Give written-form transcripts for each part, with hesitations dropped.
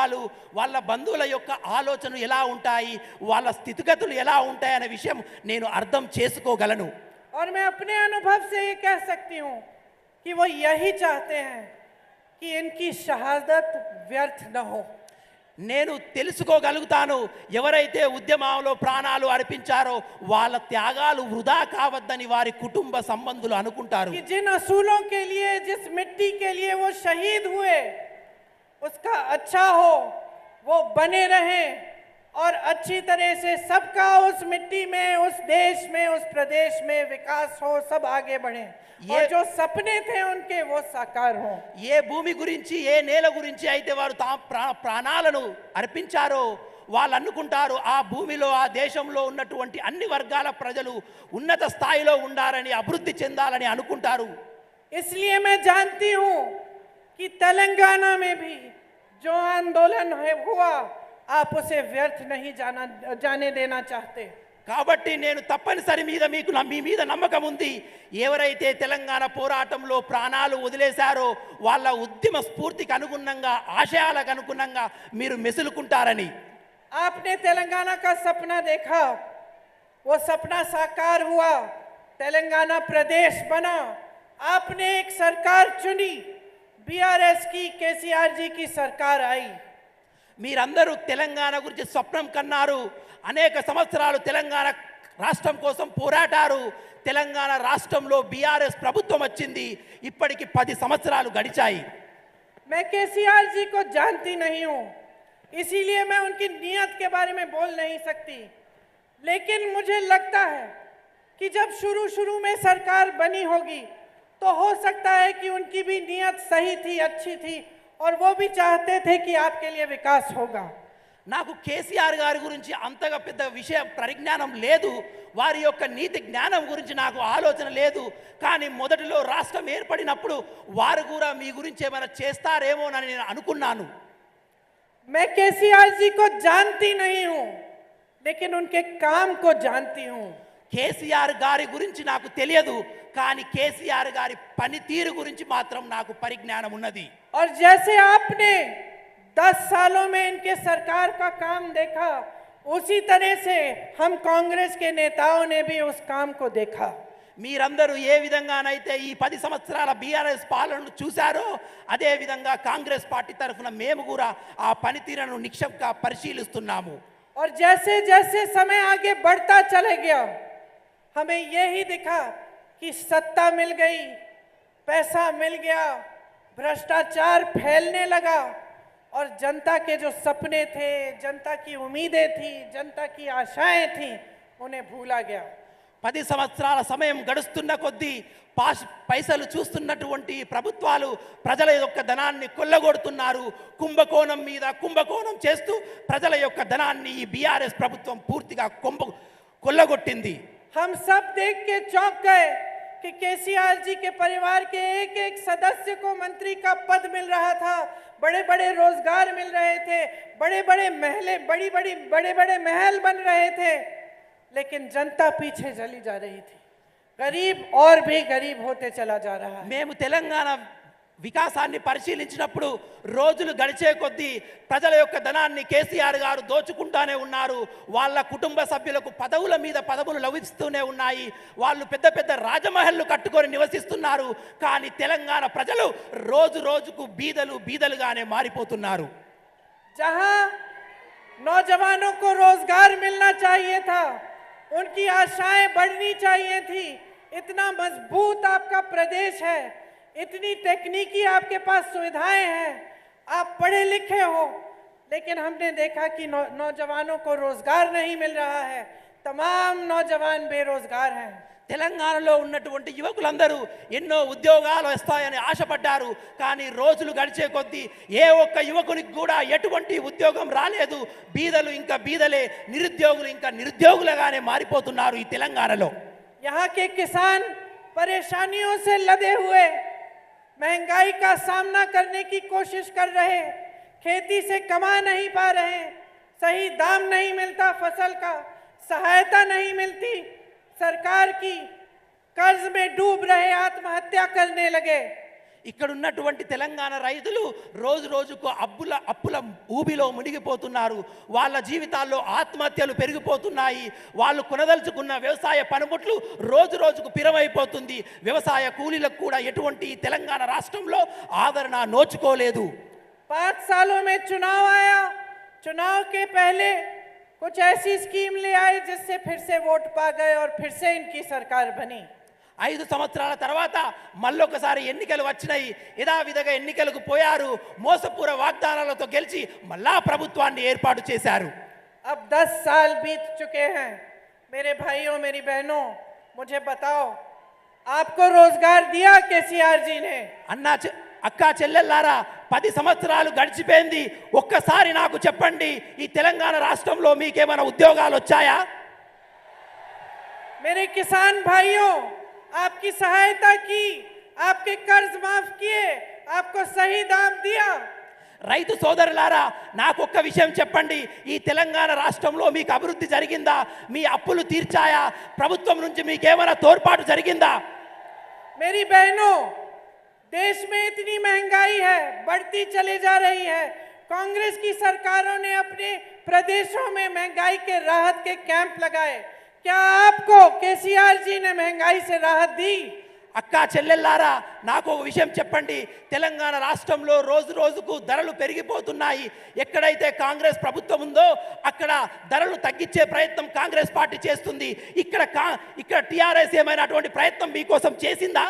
కుటుంబాలు వాళ్ళ బంధువుల యొక్క ఆలోచనలు ఎలా ఉంటాయి, వాళ్ళ స్థితిగతులు ఎలా ఉంటాయి అనే విషయం నేను అర్థం చేసుకోగలను. और मैं अपने अनुभव से ये कह सकती हूँ कि वो यही चाहते हैं कि इनकी शहादत व्यर्थ न हो. నేను తెలుసుకోగలుగుతాను, ఎవరైతే ఉద్యమంలో ప్రాణాలు అర్పించారో వాళ్ళ త్యాగాలు వృధా కావద్దని వారి కుటుంబ సంబంధులు అనుకుంటారు. कि जिन असूलों के लिए, जिस मिट्टी के लिए वो शहीद हुए, उसका अच्छा हो, वो बने रहे और अच्छी तरह से सबका उस मिट्टी में, उस देश में, उस प्रदेश में विकास हो, सब आगे बढ़े और जो सपने थे उनके वो साकार हो. ఏ భూమి గురించి, ఏ నేల గురించి అయితే వారు ప్రాణాలను అర్పించారో వాళ్ళు అనుకుంటారు ఆ భూమిలో, ఆ దేశంలో ఉన్నటువంటి అన్ని వర్గాల ప్రజలు ఉన్నత స్థాయిలో ఉండాలని, అభివృద్ధి చెందాలని అనుకుంటారు. इसलिए मैं जानती हूँ कि तेलंगाना में भी जो आंदोलन हुआ, आप उसे व्यर्थ नहीं जाने देना चाहते. కాబట్టి నేను తప్పనిసరి మీ మీద నమ్మకం ఉంది. ఎవరైతే తెలంగాణ పోరాటంలో ప్రాణాలు వదిలేశారో వాళ్ళ ఉద్యమ స్ఫూర్తికి అనుగుణంగా, ఆశయాలకు అనుగుణంగా మీరు మెసులుకుంటారని. आपने तेलंगाना का सपना देखा, वो सपना साकार हुआ, तेलंगाना प्रदेश बना, आपने एक सरकार चुनी, बीआरएस की, केसीआर जी की सरकार आई. మీరందరూ తెలంగాణ గురించి స్వప్నం కన్నారు, అనేక సంవత్సరాలు తెలంగాణ రాష్ట్రం కోసం పోరాటారు. తెలంగాణ రాష్ట్రంలో బీఆర్ఎస్ ప్రభుత్వం వచ్చింది. ఇప్పటికి 10 సంవత్సరాలు గడిచాయి. मैं केसीआर जी को जानती नहीं हूँ, इसीलिए मैं उनकी नीयत के बारे में बोल नहीं सकती, लेकिन मुझे लगता है कि जब शुरू में सरकार बनी होगी तो हो सकता है कि उनकी भी नीयत सही थी, अच्छी थी और वो भी चाहते थे कि आपके लिए विकास होगा. నాకు కేసీఆర్ గారి గురించి అంతగా పెద్ద విషయ పరిజ్ఞానం లేదు, వారి యొక్క నీతి జ్ఞానం గురించి నాకు ఆలోచన లేదు. కానీ మొదటిలో రాష్ట్రం ఏర్పడినప్పుడు వారు కూడా మీ గురించి ఏమైనా చేస్తారేమోనని నేను అనుకున్నాను. मैं केसीआर जी को जानती नहीं हूँ, लेकिन उनके काम को जानती हूँ. కేసీఆర్ గారి గురించి నాకు తెలియదు, కానీ కేసీఆర్ గారి పనితీరు గురించి మాత్రం నాకు పరిజ్ఞానం ఉన్నది. और जैसे आपने 10 सालों में इनके सरकार का काम देखा, उसी तरह से हम कांग्रेस के नेताओं ने भी उस काम को देखा. మీరందరూ ఏ విధంగానైతే ఈ 10 సంవత్సరాల బీఆర్ఎస్ పాలనను చూశారో అదే విధంగా కాంగ్రెస్ పార్టీ తరఫున మేము కూడా ఆ పనితీరును నిక్షిప్తంగా పరిశీలిస్తున్నాము. और जैसे जैसे समय आगे बढ़ता चले गया, हमें यही दिखा कि सत्ता मिल गई, पैसा मिल गया, भ्रष्टाचार फैलने लगा और जनता के जो सपने थे, जनता की उम्मीदें थी, जनता की आशाएं थी, उन्हें भूला गया. 10 సంవత్సరాల సమయం గడుస్తున్న కొద్దీ పైసలు చూస్తున్నటువంటి ప్రభుత్వాలు ప్రజల యొక్క ధనాన్ని కొల్లగొడుతున్నారు. కుంభకోణం మీద కుంభకోణం చేస్తూ ప్రజల యొక్క ధనాన్ని ఈ బీఆర్ఎస్ ప్రభుత్వం పూర్తిగా కొల్లగొట్టింది. हम सब देख के चौंक गए कि केसीआर जी के परिवार के एक एक सदस्य को मंत्री का पद मिल रहा था, बड़े बड़े रोजगार मिल रहे थे, बड़े बड़े महल बन रहे थे, लेकिन जनता पीछे चली जा रही थी. गरीब और भी गरीब होते चला जा रहा है. మేము తెలంగాణ వికాసాన్ని పరిశీలించినప్పుడు రోజులు గడిచే కొద్దీ ప్రజల యొక్క ధనాన్ని కేసీఆర్ గారు దోచుకుంటానే ఉన్నారు. వాళ్ళ కుటుంబ సభ్యులకు పదవుల మీద పదవులు లభిస్తూనే ఉన్నాయి. వాళ్ళు పెద్ద పెద్ద రాజమహల్లు కట్టుకొని నివసిస్తున్నారు. కానీ తెలంగాణ ప్రజలు రోజు రోజుకు బీదలుగానే మారిపోతున్నారు. जहां नौजवानों को रोजगार मिलना चाहिए था, उनकी आशाएं बढ़नी चाहिए थी. इतना मजबूत आपका प्रदेश है, इतनी तकनीकी आपके पास सुविधाएं हैं, आप पढ़े लिखे हो, लेकिन हमने देखा कि नौजवानों को रोजगार नहीं मिल रहा है. तमाम नौजवान बेरोजगार हैं. తెలంగాణలో ఉన్నటువంటి యువకులందరూ ఎన్నో ఉద్యోగాలు వస్తాయని ఆశపడ్డారు. కానీ రోజులు గడిచే కొద్దీ ఏ ఒక్క యువకునికి కూడా ఎటువంటి ఉద్యోగం రాలేదు. బీదలు ఇంకా బీదలే, నిరుద్యోగులు ఇంకా నిరుద్యోగులుగానే మారిపోతున్నారు ఈ తెలంగాణలో. यहाँ के किसान परेशानियों से लदे हुए, महंगाई का सामना करने की कोशिश कर रहे, खेती से कमा नहीं पा रहे, सही दाम नहीं मिलता फसल का, सहायता नहीं मिलती सरकार की, कर्ज में डूब रहे, आत्महत्या करने लगे. ఇక్కడ ఉన్నటువంటి తెలంగాణ రైతులు రోజు రోజుకు అప్పుల ఊబిలో మునిగిపోతున్నారు. వాళ్ళ జీవితాల్లో ఆత్మహత్యలు పెరిగిపోతున్నాయి. వాళ్ళు కొనదలుచుకున్న వ్యవసాయ పనిముట్లు రోజు రోజుకు పిరమైపోతుంది. వ్యవసాయ కూలీలకు కూడా ఎటువంటి తెలంగాణ రాష్ట్రంలో ఆదరణ నోచుకోలేదు. 5 सालों में चुनाव आया, चुनाव के पहले कुछ ऐसी स्कीम ले आए जिससे फिर से वोट पा गए और फिर से इनकी सरकार बनी। 5 సంవత్సరాల తర్వాత మళ్ళొకసారి ఎన్నికలు వచ్చినాయి. యథావిధిగా ఎన్నికలకు పోయారు. మోసపూర వాగ్దానాలతో గెలిచి మళ్ళా ప్రభుత్వాన్ని ఏర్పాటు చేశారు. अब 10 साल बीत चुके हैं। मेरे भाइयों मेरी बहनों, मुझे बताओ, आपको रोजगार दिया केसीआर जी ने? అక్కా చెల్లెల్లారా, 10 సంవత్సరాలు గడిచిపోయింది. ఒక్కసారి నాకు చెప్పండి, ఈ తెలంగాణ రాష్ట్రంలో మీకేమైనా ఉద్యోగాలు వచ్చాయా? मेरे किसान भाइयों, आपकी सहायता की, आपके कर्ज माफ किए, आपको सही दाम दिया। రైతు సోదరులారా, నాకు ఒక్క విషయం చెప్పండి, ఈ తెలంగాణ రాష్ట్రంలో మీకు అభివృద్ధి జరిగిందా? మీ అప్పులు తీర్చాయా? ప్రభుత్వం నుంచి మీకేమైనా తోడ్పాటు జరిగిందా? मेरी बहनों, देश में इतनी महंगाई है, बढ़ती चली जा रही है। कांग्रेस की सरकारों ने अपने प्रदेशों में महंगाई के राहत के कैंप लगाए। क्या आपको केसीआर जी ने महंगाई से राहत दी? అక్కా చెల్లెల్లారా, నాకు ఒక విషయం చెప్పండి. తెలంగాణ రాష్ట్రంలో రోజు రోజుకు ధరలు పెరిగిపోతున్నాయి. ఎక్కడైతే కాంగ్రెస్ ప్రభుత్వం ఉందో అక్కడ ధరలు తగ్గించే ప్రయత్నం కాంగ్రెస్ పార్టీ చేస్తుంది. ఇక్కడ టీఆర్ఎస్ ఏమైనా అటువంటి ప్రయత్నం మీకోసం చేసిందా?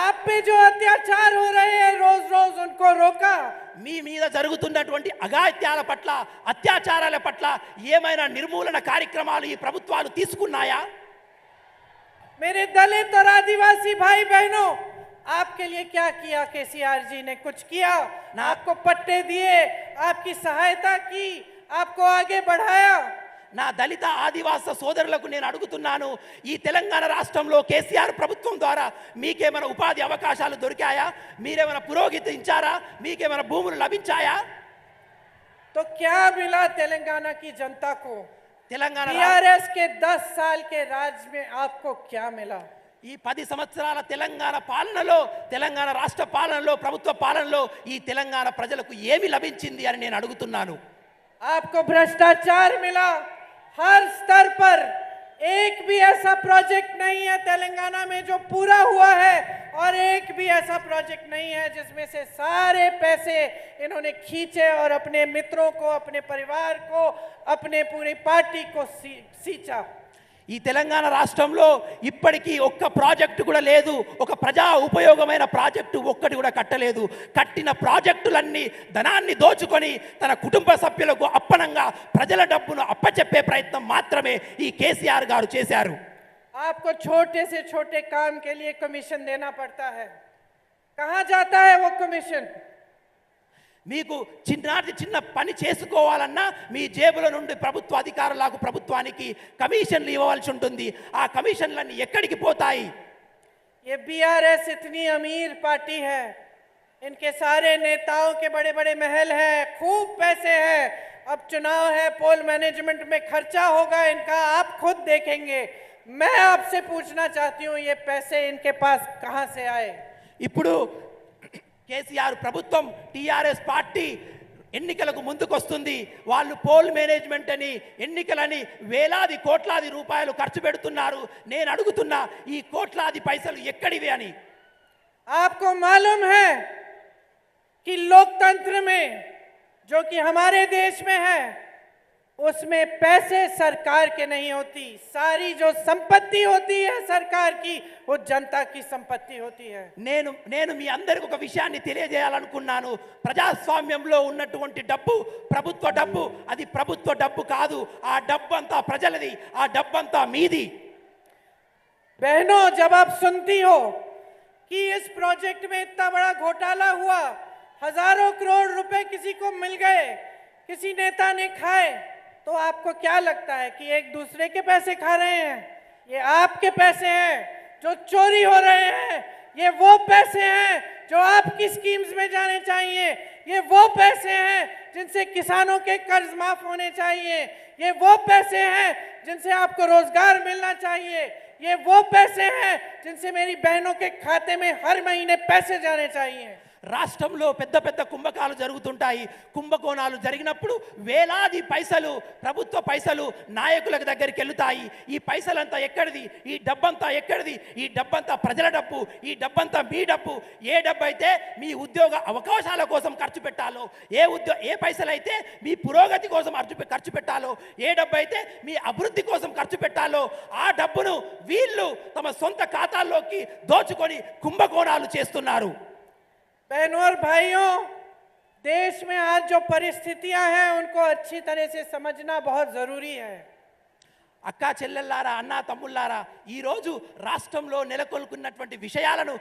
आप पे जो अत्याचार हो रहे हैं रोज रोज उनको रोका? మీ మీద జరుగుతున్నటువంటి అఘాయిత్యాల పట్ల, అత్యాచారాల పట్ల ఏమైనా నిర్మూలన కార్యక్రమాలు ఈ ప్రభుత్వాలు తీసుకున్నాయా? मेरे दलित और आदिवासी भाई बहनों, आपके लिए क्या किया केसीआर जी ने? कुछ किया? आपको पट्टे दिए, आपकी सहायता की, आपको आगे बढ़ाया? నా దళిత ఆదివాస సోదరులకు నేను అడుగుతున్నాను, ఈ తెలంగాణ రాష్ట్రంలో కేసీఆర్ ప్రభుత్వం ద్వారా మీకేమైనా ఉపాధి అవకాశాలు దొరికాయా? మీరేమైనా పురోగతించారా? మీకేమైనా భూములు లభించాయా? तो क्या मिला तेलंगाना की जनता को? తెలంగాణ टीआरएस के 10 साल के राज में आपको क्या मिला? ఈ 10 సంవత్సరాల తెలంగాణ పాలనలో, తెలంగాణ రాష్ట్ర పాలనలో, ప్రభుత్వ పాలనలో ఈ తెలంగాణ ప్రజలకు ఏమి లభించింది అని నేను అడుగుతున్నాను. आपको भ्रष्टाचार मिला हर स्तर पर। एक भी ऐसा प्रोजेक्ट नहीं है तेलंगाना में जो पूरा हुआ है, और एक भी ऐसा प्रोजेक्ट नहीं है जिसमें से सारे पैसे इन्होंने खींचे और अपने मित्रों को, अपने परिवार को, अपने पूरी पार्टी को सींचा। ఈ తెలంగాణ రాష్ట్రంలో ఇప్పటికీ ఒక్క ప్రాజెక్టు కూడా లేదు. ఒక ప్రజా ఉపయోగమైన ప్రాజెక్టు ఒక్కటి కూడా కట్టలేదు. కట్టిన ప్రాజెక్టులన్నీ ధనాన్ని దోచుకొని తన కుటుంబ సభ్యులకు అప్పనంగా ప్రజల డబ్బును అప్పచెప్పే ప్రయత్నం మాత్రమే ఈ కేసీఆర్ గారు చేశారు. आपको छोटे से छोटे काम के लिए कमीशन देना पड़ता है। कहाँ जाता है वो कमीशन? మీకు చిన్న పని చేసుకోవాలన్నా మీ జేబుల నుండి ప్రభుత్వ అధికారులకు, ప్రభుత్వానికి కమిషన్లు ఇవ్వవలసి ఉంటుంది. ఆ కమిషన్లన్నీ ఎక్కడికి పోతాయి? ये बीआरएस इतनी अमीर पार्टी है, इनके सारे नेताओं के बड़े बड़े महल हैं, खूब पैसे हैं। अब चुनाव है, पोल मैनेजमेंट में खर्चा होगा इनका, आप खुद देखेंगे। मैं आपसे पूछना चाहती हूँ, ये पैसे इनके पास कहाँ से आए? ఇప్పుడు కేసీఆర్ ప్రభుత్వం, టీఆర్ఎస్ పార్టీ ఎన్నికలకు ముందుకొస్తుంది. వాళ్ళు పోల్ మేనేజ్మెంట్ అని, ఎన్నికలని వేలాది కోట్లాది రూపాయలు ఖర్చు పెడుతున్నారు. నేను అడుగుతున్నా, ఈ కోట్లాది పైసలు ఎక్కడివి అని. आपको मालूम है कि लोकतंत्र में, जो कि हमारे देश में है, उसमें पैसे सरकार के नहीं होती। सारी जो संपत्ति होती है सरकार की, वो जनता की संपत्ति होती है। నేను మీ అందరికి ఒక విషయాన్ని తెలియజేయాలనుకున్నాను. ప్రజాస్వామ్యంలో ఉన్నటువంటి డబ్బు ప్రభుత్వ డబ్బు, అది ప్రభుత్వ డబ్బు కాదు. ఆ డబ్బు అంతా ప్రజలది, ఆ డబ్బు అంతా మీది. बहनों, जब आप सुनती हो कि इस प्रोजेक्ट में इतना बड़ा घोटाला हुआ, हजारों करोड़ रुपए किसी को मिल गए, किसी नेता ने खाए, तो आपको क्या लगता है कि एक दूसरे के पैसे खा रहे हैं? ये आपके पैसे हैं जो चोरी हो रहे हैं। ये वो पैसे हैं जो आपकी स्कीम्स में जाने चाहिए। ये वो पैसे हैं जिनसे किसानों के कर्ज माफ होने चाहिए। ये वो पैसे हैं जिनसे आपको रोजगार मिलना चाहिए। ये वो पैसे हैं जिनसे मेरी बहनों के खाते में हर महीने पैसे जाने चाहिए। రాష్ట్రంలో పెద్ద పెద్ద కుంభకాలు జరుగుతుంటాయి. కుంభకోణాలు జరిగినప్పుడు వేలాది పైసలు, ప్రభుత్వ పైసలు నాయకుల దగ్గరికి వెళ్తాయి. ఈ పైసలంతా ఎక్కడిది? ఈ డబ్బంతా ఎక్కడిది? ఈ డబ్బంతా ప్రజల డబ్బు, ఈ డబ్బంతా మీ డబ్బు. ఏ డబ్బు అయితే మీ ఉద్యోగ అవకాశాల కోసం ఖర్చు పెట్టాలో, ఏ పైసలు అయితే మీ పురోగతి కోసం ఖర్చు పెట్టాలో, ఏ డబ్బు అయితే మీ అభివృద్ధి కోసం ఖర్చు పెట్టాలో, ఆ డబ్బును వీళ్ళు తమ సొంత ఖాతాల్లోకి దోచుకొని కుంభకోణాలు చేస్తున్నారు. बहनों और भाइयों, देश में आज जो परिस्थितियां हैं उनको अच्छी तरह से समझना बहुत जरूरी है। అక్కా చెల్లెల్లారా, అన్నా తమ్ముళ్ళారా, ఈరోజు రాష్ట్రంలో నెలకొల్పున్నటువంటి విషయాలను